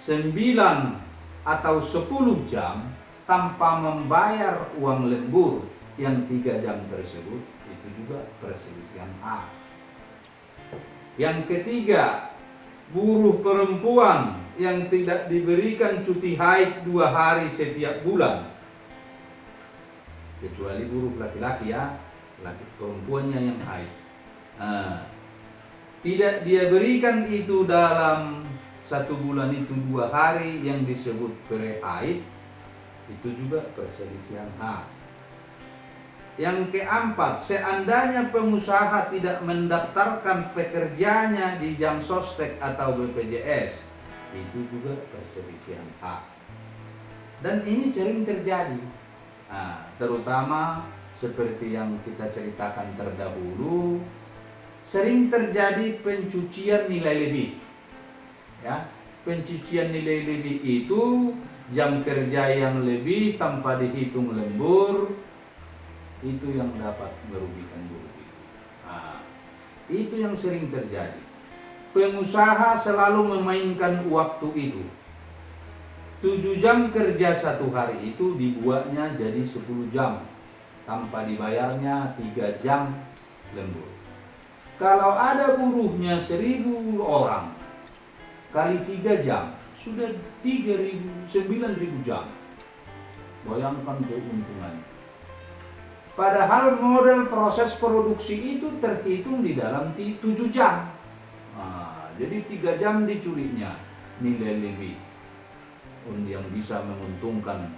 9 atau 10 jam tanpa membayar uang lembur yang 3 jam tersebut, itu juga perselisihan hak. Yang ketiga, buruh perempuan yang tidak diberikan cuti haid 2 hari setiap bulan, kecuali buruh laki-laki ya, perempuannya yang haid. Tidak dia berikan itu dalam 1 bulan itu 2 hari yang disebut pre-haid, itu juga perselisihan hak. Yang keempat, seandainya pengusaha tidak mendaftarkan pekerjanya di jam sostek atau BPJS, itu juga perselisihan hak. Dan ini sering terjadi, terutama seperti yang kita ceritakan terdahulu, sering terjadi pencucian nilai lebih. Ya, pencucian nilai lebih itu jam kerja yang lebih tanpa dihitung lembur, itu yang dapat merugikan buruh itu. Itu yang sering terjadi. Pengusaha selalu memainkan waktu itu. 7 jam kerja 1 hari itu dibuatnya jadi 10 jam tanpa dibayarnya 3 jam lembur. Kalau ada buruhnya 1.000 orang kali 3 jam sudah 9.000 jam. Bayangkan keuntungannya. Padahal model proses produksi itu terhitung di dalam 7 jam. Jadi 3 jam dicurinya nilai lebih yang bisa menguntungkan.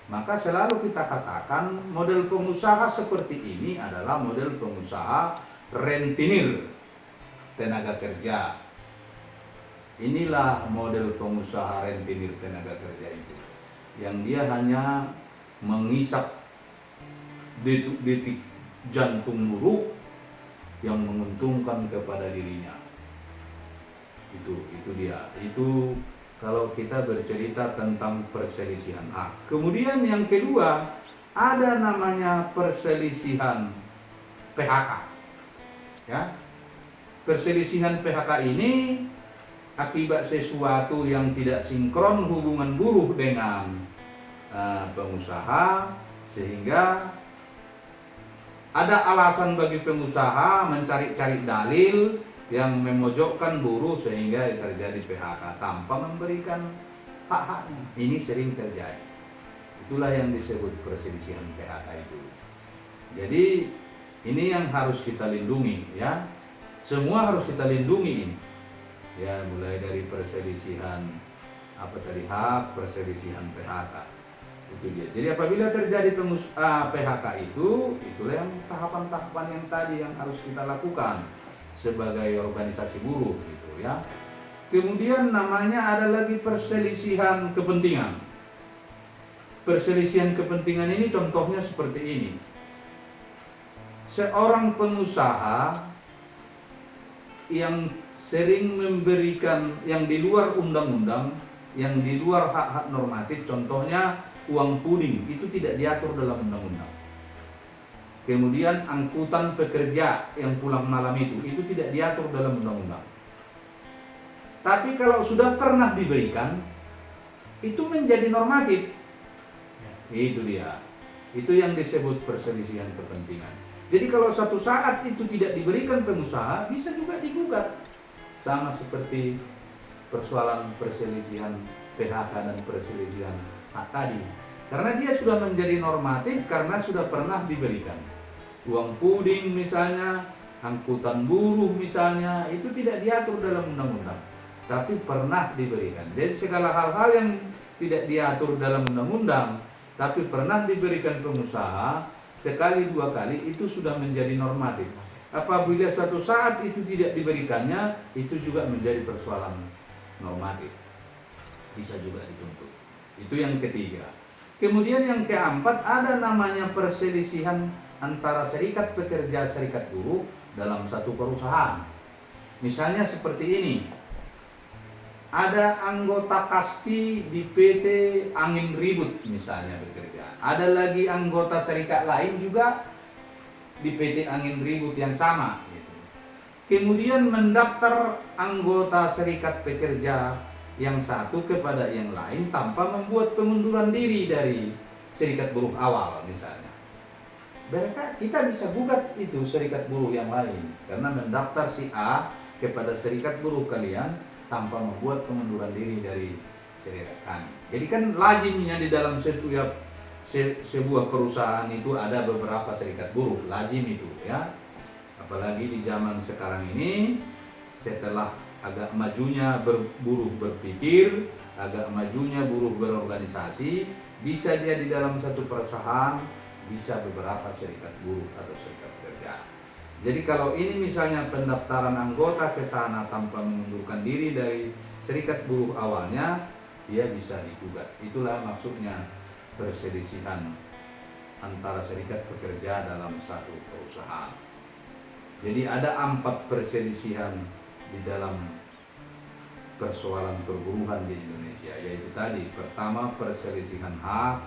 Maka selalu kita katakan model pengusaha seperti ini adalah model pengusaha rentenir tenaga kerja. Inilah model pengusaha rentenir tenaga kerja itu, yang dia hanya mengisap detik-detik jantung buruh yang menguntungkan kepada dirinya. Itu dia. Itu kalau kita bercerita tentang perselisihan hak. Kemudian yang kedua, ada namanya perselisihan PHK. Ya. Perselisihan PHK ini akibat sesuatu yang tidak sinkron hubungan buruh dengan pengusaha, sehingga ada alasan bagi pengusaha mencari-cari dalil yang memojokkan buruh sehingga terjadi PHK tanpa memberikan hak-haknya. Ini sering terjadi. Itulah yang disebut perselisihan PHK itu. Jadi ini yang harus kita lindungi, ya. Semua harus kita lindungi ini. Ya, mulai dari perselisihan hak, perselisihan PHK. Itu dia. Jadi apabila terjadi PHK itulah yang tahapan-tahapan yang tadi yang harus kita lakukan sebagai organisasi buruh gitu ya. Kemudian namanya ada lagi perselisihan kepentingan. Perselisihan kepentingan ini contohnya seperti ini. Seorang pengusaha yang sering memberikan yang di luar undang-undang, yang di luar hak-hak normatif, contohnya uang puding, itu tidak diatur dalam undang-undang. Kemudian angkutan pekerja yang pulang malam itu tidak diatur dalam undang-undang. Tapi kalau sudah pernah diberikan, itu menjadi normatif. Itu dia. Itu yang disebut perselisihan kepentingan. Jadi kalau satu saat itu tidak diberikan pengusaha, bisa juga digugat. Sama seperti persoalan perselisihan PHK dan perselisihan hak tadi, karena dia sudah menjadi normatif karena sudah pernah diberikan. Uang puding misalnya, angkutan buruh misalnya, itu tidak diatur dalam undang-undang, tapi pernah diberikan. Jadi segala hal-hal yang tidak diatur dalam undang-undang tapi pernah diberikan pengusaha sekali 2 kali, itu sudah menjadi normatif. Apabila suatu saat itu tidak diberikannya, itu juga menjadi persoalan normatif, bisa juga dituntut. Itu yang ketiga. Kemudian yang keempat, ada namanya perselisihan antara serikat pekerja, serikat buruh dalam satu perusahaan. Misalnya seperti ini. Ada anggota KASPI di PT Angin Ribut misalnya bekerja. Ada lagi anggota serikat lain juga di PT Angin Ribut yang sama. Kemudian mendaftar anggota serikat pekerja yang satu kepada yang lain tanpa membuat pengunduran diri dari serikat buruh awal misalnya. Kita bisa gugat itu serikat buruh yang lain karena mendaftar si A kepada serikat buruh kalian tanpa membuat pengunduran diri dari serikat kami. Jadi kan lazimnya di dalam sebuah perusahaan itu ada beberapa serikat buruh, lazim itu ya. Apalagi di zaman sekarang ini, setelah agak majunya buruh berpikir, agak majunya buruh berorganisasi, bisa dia di dalam satu perusahaan bisa beberapa serikat buruh atau serikat pekerja. Jadi kalau ini misalnya pendaftaran anggota ke sana tanpa mengundurkan diri dari serikat buruh awalnya, dia bisa digugat. Itulah maksudnya perselisihan antara serikat pekerja dalam satu perusahaan. Jadi ada 4 perselisihan di dalam persoalan perburuhan di Indonesia, yaitu tadi pertama perselisihan hak,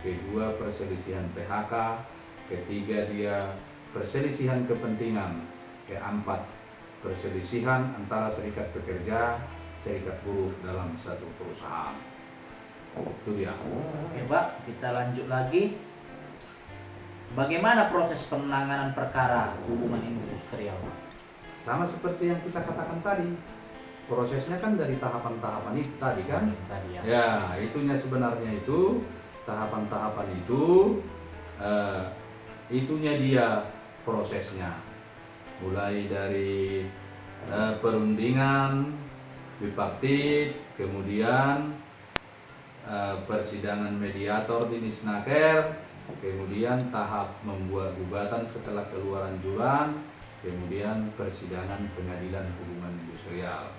kedua perselisihan PHK, ketiga dia perselisihan kepentingan, keempat perselisihan antara serikat pekerja, serikat buruh dalam satu perusahaan. Itu dia. Oke Pak, kita lanjut lagi. Bagaimana proses penanganan perkara hubungan industrial, Pak? Sama seperti yang kita katakan tadi, prosesnya kan dari tahapan-tahapan itu tadi kan. Tadi ya. Ya, itunya sebenarnya itu tahapan-tahapan itu, itunya dia prosesnya. Mulai dari perundingan, bipartit, kemudian persidangan mediator di Nisnaker, kemudian tahap membuat gugatan setelah keluar anjuran, kemudian persidangan pengadilan hubungan industrial.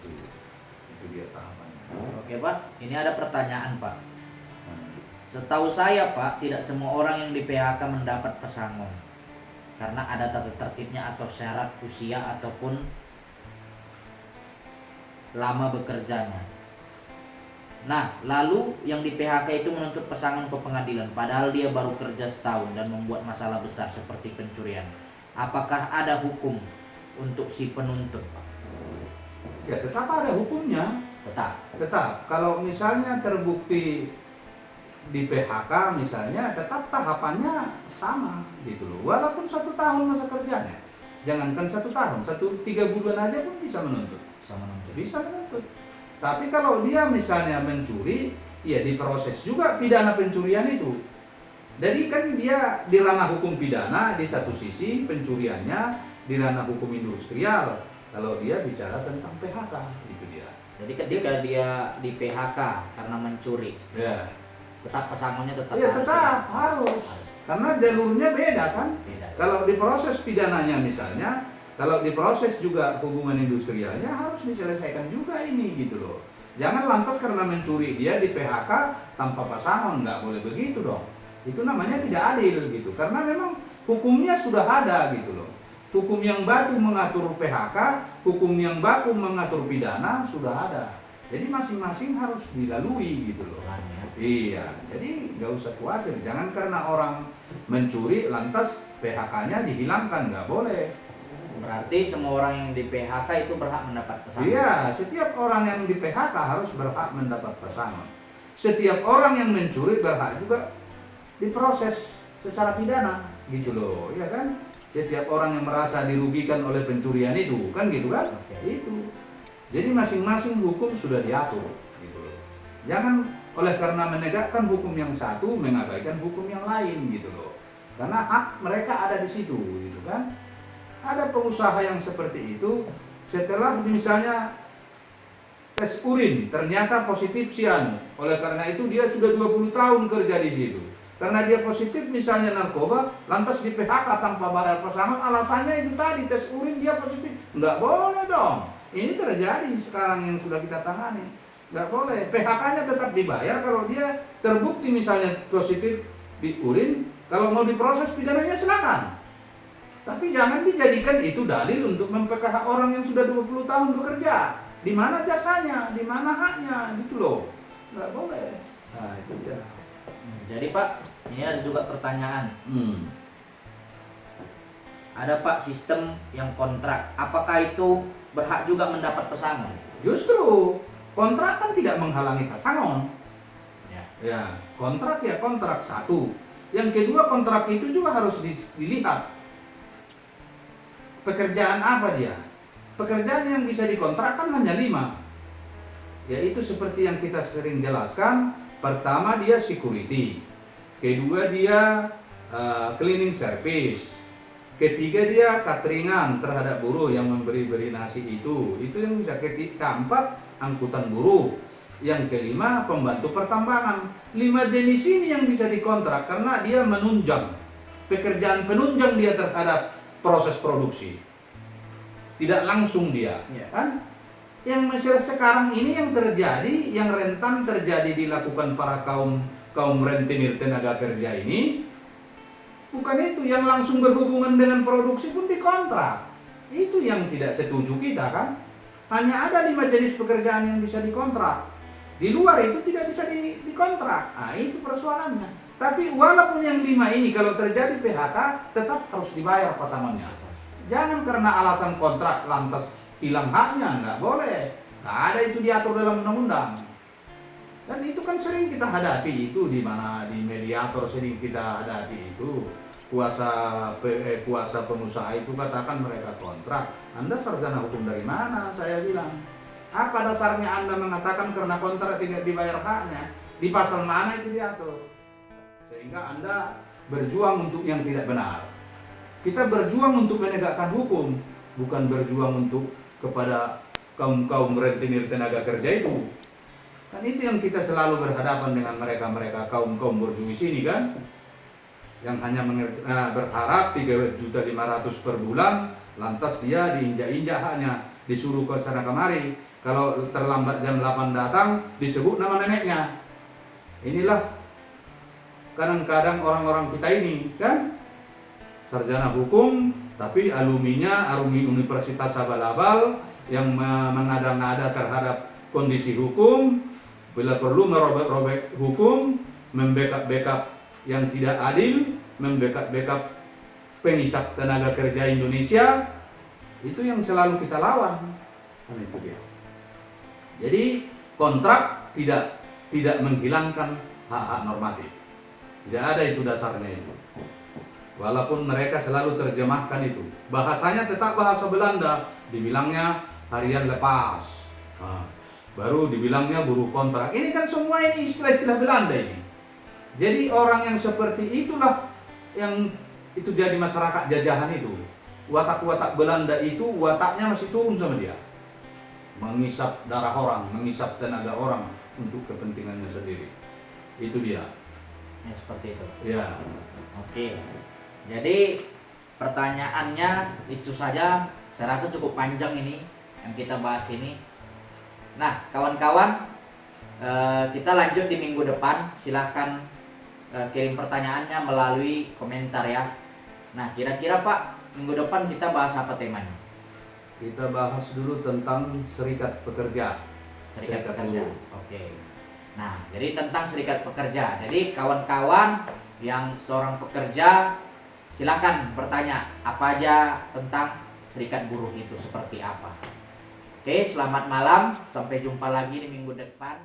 Itu dia tahapannya. Oke Pak, ini ada pertanyaan Pak. Setahu saya Pak, tidak semua orang yang di PHK mendapat pesangon karena ada tata tertibnya atau syarat usia ataupun lama bekerjanya. Nah, lalu yang di PHK itu menuntut pesangon ke pengadilan padahal dia baru kerja setahun dan membuat masalah besar seperti pencurian. Apakah ada hukum untuk si penuntut, Pak? Ya, tetap ada hukumnya. Tetap. Kalau misalnya terbukti di PHK misalnya, tetap tahapannya sama gitu loh. Walaupun 1 tahun masa kerjanya. Jangankan 1 tahun, 3 bulan aja pun bisa menuntut. Bisa menuntut. Tapi kalau dia misalnya mencuri, ya diproses juga pidana pencurian itu. Jadi kan dia di ranah hukum pidana di satu sisi pencuriannya, di ranah hukum industrial. Kalau dia bicara tentang PHK, itu dia. Jadi ketika dia di PHK karena mencuri, Ya, tetap pesangonnya tetap ya tetap harus. Karena jalurnya beda kan. Beda. Kalau diproses pidananya misalnya, kalau diproses juga hubungan industrialnya harus diselesaikan juga ini gitu loh. Jangan lantas karena mencuri dia di PHK tanpa pesangon, nggak boleh begitu dong. Itu namanya tidak adil gitu. Karena memang hukumnya sudah ada gitu loh. Hukum yang baku mengatur PHK, hukum yang baku mengatur pidana sudah ada. Jadi masing-masing harus dilalui gitu loh. Iya, jadi nggak usah khawatir. Jangan karena orang mencuri lantas PHK-nya dihilangkan, nggak boleh. Berarti semua orang yang di PHK itu berhak mendapat pesangon. Iya, setiap orang yang di PHK harus berhak mendapat pesangon. Setiap orang yang mencuri berhak juga diproses secara pidana, gitu loh, ya kan? Setiap orang yang merasa dirugikan oleh pencurian itu, kan gitu kan? Oke. Itu. Jadi masing-masing hukum sudah diatur, gitu loh. Jangan oleh karena menegakkan hukum yang satu mengabaikan hukum yang lain, gitu loh. Karena hak mereka ada di situ, gitu kan? Ada pengusaha yang seperti itu, setelah misalnya tes urin ternyata positif sianu. Oleh karena itu dia sudah 20 tahun kerja di situ. Karena dia positif misalnya narkoba, lantas di PHK tanpa bayar pesangon, alasannya itu tadi tes urin dia positif. Nggak boleh dong. Ini terjadi sekarang yang sudah kita tangani. Nggak boleh. PHK-nya tetap dibayar kalau dia terbukti misalnya positif di urin. Kalau mau diproses pidananya silakan. Tapi jangan dijadikan itu dalil untuk mem-PHK orang yang sudah 20 tahun bekerja. Di mana jasanya, di mana haknya, gitu loh. Nggak boleh. Nah, itu dia. Jadi Pak, ini ada juga pertanyaan. Ada Pak sistem yang kontrak. Apakah itu berhak juga mendapat pesangon? Justru kontrak kan tidak menghalangi pesangon. Ya. Kontrak ya kontrak satu. Yang kedua kontrak itu juga harus dilihat pekerjaan apa dia. Pekerjaan yang bisa dikontrak kan hanya 5. Yaitu seperti yang kita sering jelaskan. Pertama dia security, kedua dia cleaning service, ketiga dia cateringan terhadap buruh yang memberi nasi itu yang bisa. Keempat angkutan buruh, yang kelima pembantu pertambangan. 5 jenis ini yang bisa dikontrak karena dia menunjang, pekerjaan penunjang dia terhadap proses produksi, tidak langsung dia, kan? Yang masalah sekarang ini yang terjadi, yang rentan terjadi dilakukan para kaum rentenir tenaga kerja ini, bukan itu yang langsung berhubungan dengan produksi pun dikontrak. Itu yang tidak setuju kita, kan? Hanya ada 5 jenis pekerjaan yang bisa dikontrak. Di luar itu tidak bisa dikontrak. Nah, itu persoalannya. Tapi walaupun yang 5 ini kalau terjadi PHK tetap harus dibayar pasangannya. Jangan karena alasan kontrak lantas hilang haknya, nggak boleh. Nggak ada itu diatur dalam undang-undang. Dan itu kan sering kita hadapi itu di mana di mediator sering kita hadapi itu. Kuasa pengusaha itu katakan mereka kontrak. Anda sarjana hukum dari mana? Saya bilang. Apa dasarnya Anda mengatakan karena kontrak tidak dibayar haknya? Di pasal mana itu diatur? Sehingga Anda berjuang untuk yang tidak benar. Kita berjuang untuk menegakkan hukum, bukan berjuang untuk kepada kaum rentenir tenaga kerja itu. Kan itu yang kita selalu berhadapan dengan mereka kaum borjuis ini, kan, yang hanya berharap 3.500.000 per bulan, lantas dia diinjak-injak haknya, disuruh ke sana kemari. Kalau terlambat jam 8 datang disebut nama neneknya. Inilah kadang-kadang orang-orang kita ini, kan, sarjana hukum tapi alumni Universitas Abal-Abal yang mengada-ngada terhadap kondisi hukum, bila perlu merobek-robek hukum, membackup yang tidak adil, membackup pengisap tenaga kerja Indonesia. Itu yang selalu kita lawan. Kan itu dia. Jadi kontrak tidak menghilangkan hak-hak normatif. Tidak ada itu dasarnya itu. Walaupun mereka selalu terjemahkan itu, bahasanya tetap bahasa Belanda, dibilangnya harian lepas, baru dibilangnya buruh kontrak. Ini kan semua ini istilah-istilah Belanda ini. Jadi orang yang seperti itulah yang itu jadi masyarakat jajahan itu. Watak-watak Belanda itu wataknya masih turun sama dia, mengisap darah orang, mengisap tenaga orang untuk kepentingannya sendiri. Itu dia. Ya seperti itu. Ya. Oke. Jadi pertanyaannya itu saja, saya rasa cukup panjang ini yang kita bahas ini. Nah, kawan-kawan, kita lanjut di minggu depan. Silahkan kirim pertanyaannya melalui komentar ya. Nah, kira-kira Pak, minggu depan kita bahas apa temanya? Kita bahas dulu tentang serikat pekerja. Serikat pekerja. buruh. Oke. Nah, jadi tentang serikat pekerja. Jadi kawan-kawan yang seorang pekerja, silakan bertanya apa aja tentang serikat buruh itu seperti apa. Oke, selamat malam. Sampai jumpa lagi di minggu depan.